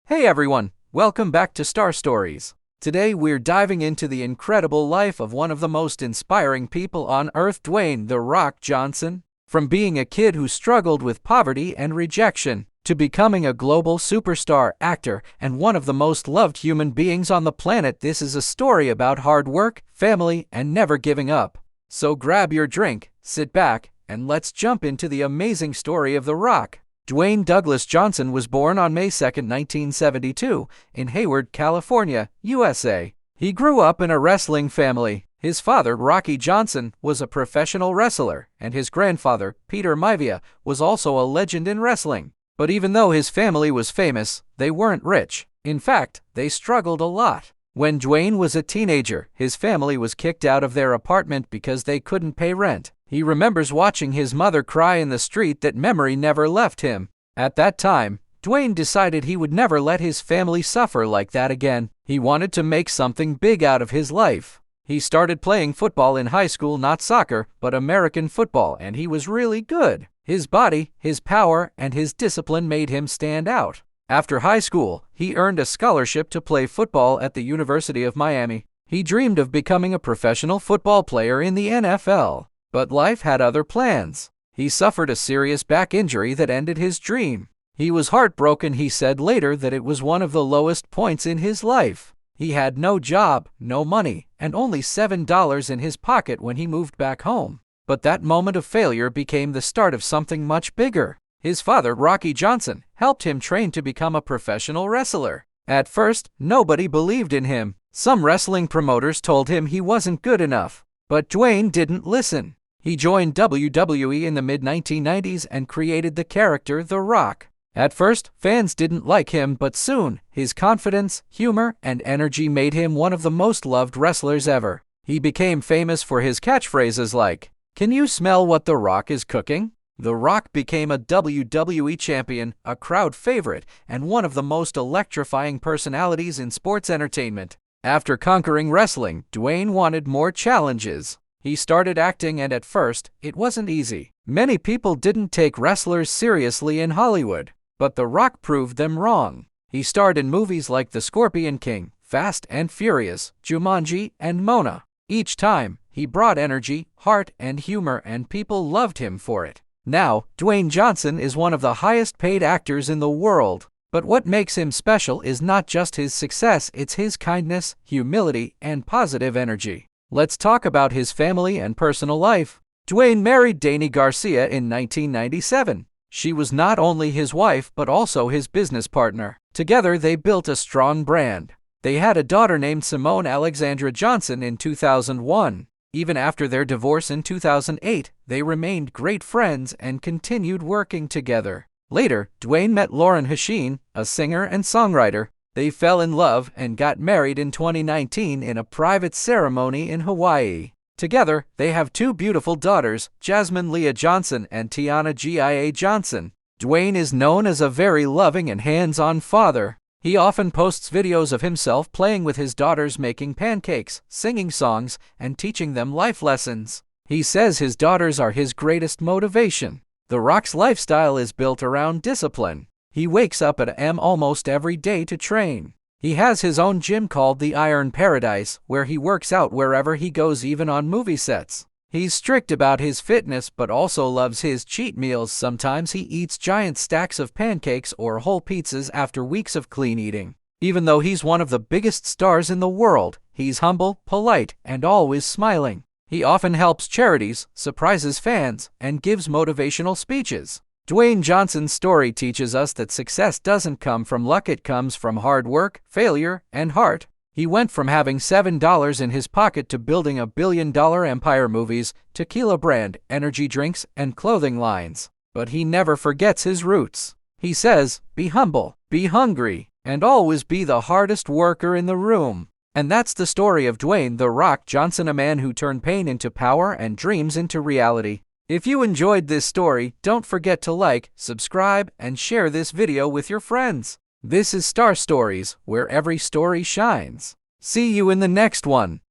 Hey everyone, welcome back to Star Stories. Today we're diving into the incredible life of one of the most inspiring people on Earth, Dwayne "The Rock" Johnson. From being a kid who struggled with poverty and rejection, to becoming a global superstar, actor, and one of the most loved human beings on the planet, this is a story about hard work, family, and never giving up. So grab your drink, sit back, and let's jump into the amazing story of The Rock. Dwayne Douglas Johnson was born on May 2, 1972, in Hayward, California, USA. He grew up in a wrestling family. His father, Rocky Johnson, was a professional wrestler, and his grandfather, Peter Maivia, was also a legend in wrestling. But even though his family was famous, they weren't rich. In fact, they struggled a lot. When Dwayne was a teenager, his family was kicked out of their apartment because they couldn't pay rent. He remembers watching his mother cry in the street. That memory never left him. At that time, Dwayne decided he would never let his family suffer like that again. He wanted to make something big out of his life. He started playing football in high school, not soccer, but American football, and he was really good. His body, his power, and his discipline made him stand out. After high school, he earned a scholarship to play football at the University of Miami. He dreamed of becoming a professional football player in the NFL. But life had other plans. He suffered a serious back injury that ended his dream. He was heartbroken. He said later that it was one of the lowest points in his life. He had no job, no money, and only $7 in his pocket when he moved back home. But that moment of failure became the start of something much bigger. His father, Rocky Johnson, helped him train to become a professional wrestler. At first, nobody believed in him. Some wrestling promoters told him he wasn't good enough. But Dwayne didn't listen. He joined WWE in the mid-1990s and created the character The Rock. At first, fans didn't like him, but soon, his confidence, humor, and energy made him one of the most loved wrestlers ever. He became famous for his catchphrases like, "Can you smell what The Rock is cooking?" The Rock became a WWE champion, a crowd favorite, and one of the most electrifying personalities in sports entertainment. After conquering wrestling, Dwayne wanted more challenges. He started acting, and at first, it wasn't easy. Many people didn't take wrestlers seriously in Hollywood, but The Rock proved them wrong. He starred in movies like The Scorpion King, Fast and Furious, Jumanji, and Mona. Each time, he brought energy, heart, and humor, and people loved him for it. Now, Dwayne Johnson is one of the highest-paid actors in the world. But what makes him special is not just his success, it's his kindness, humility, and positive energy. Let's talk about his family and personal life. Dwayne married Dani Garcia in 1997. She was not only his wife but also his business partner. Together they built a strong brand. They had a daughter named Simone Alexandra Johnson in 2001. Even after their divorce in 2008, they remained great friends and continued working together. Later, Dwayne met Lauren Hasheen, a singer and songwriter. They fell in love and got married in 2019 in a private ceremony in Hawaii. Together, they have two beautiful daughters, Jasmine Leah Johnson and Tiana Gia Johnson. Dwayne is known as a very loving and hands-on father. He often posts videos of himself playing with his daughters, making pancakes, singing songs, and teaching them life lessons. He says his daughters are his greatest motivation. The Rock's lifestyle is built around discipline. He wakes up at a.m. almost every day to train. He has his own gym called the Iron Paradise, where he works out wherever he goes, even on movie sets. He's strict about his fitness but also loves his cheat meals. Sometimes he eats giant stacks of pancakes or whole pizzas after weeks of clean eating. Even though he's one of the biggest stars in the world, he's humble, polite, and always smiling. He often helps charities, surprises fans, and gives motivational speeches. Dwayne Johnson's story teaches us that success doesn't come from luck, it comes from hard work, failure, and heart. He went from having $7 in his pocket to building a billion-dollar empire, movies, tequila brand, energy drinks, and clothing lines. But he never forgets his roots. He says, "Be humble, be hungry, and always be the hardest worker in the room." And that's the story of Dwayne "The Rock" Johnson, a man who turned pain into power and dreams into reality. If you enjoyed this story, don't forget to like, subscribe, and share this video with your friends. This is Star Stories, where every story shines. See you in the next one.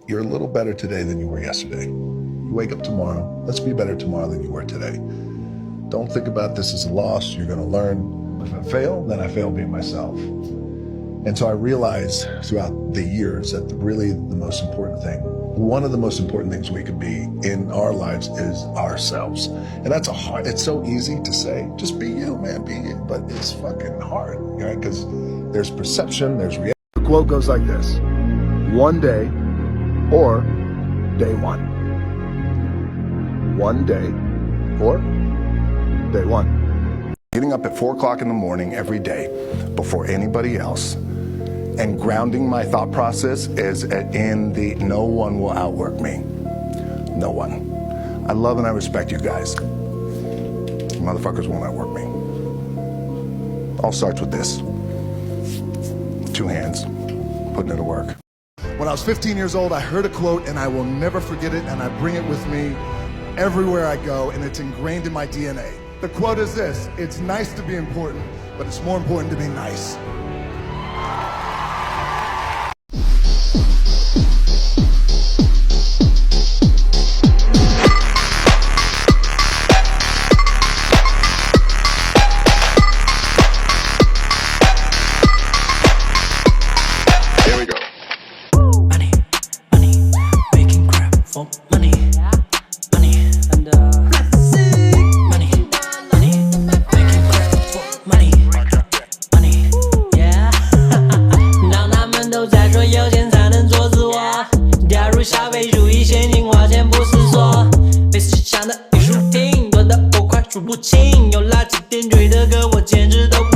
You're a little better today than you were yesterday. You wake up tomorrow, let's be better tomorrow than you were today. Don't think about this as a loss. You're going to learn. If I fail, then I fail being myself. And so I realized throughout the years that really the most important thing, one of the most important things we could be in our lives is ourselves. And that's it's so easy to say, just be you, man, be you. But it's fucking hard, right? Because there's perception, there's reality. The quote goes like this: one day or day one. One day or day one. Getting up at 4 o'clock in the morning every day before anybody else, and grounding my thought process is in the no one will outwork me. No one. I love and I respect you guys. You motherfuckers won't outwork me. All starts with this. 2 hands, putting it to work. When I was 15 years old, I heard a quote and I will never forget it, and I bring it with me everywhere I go, and it's ingrained in my DNA. The quote is this: it's nice to be important, but it's more important to be nice. Here we go. Money, money, making crap for money, money, and money, money, making crap for money, money, yeah 当他们都在说有钱才能做自我，掉入消费主义陷阱，花钱不思索，类似想的艺术品多得我快数不清，有垃圾点缀的歌我简直都不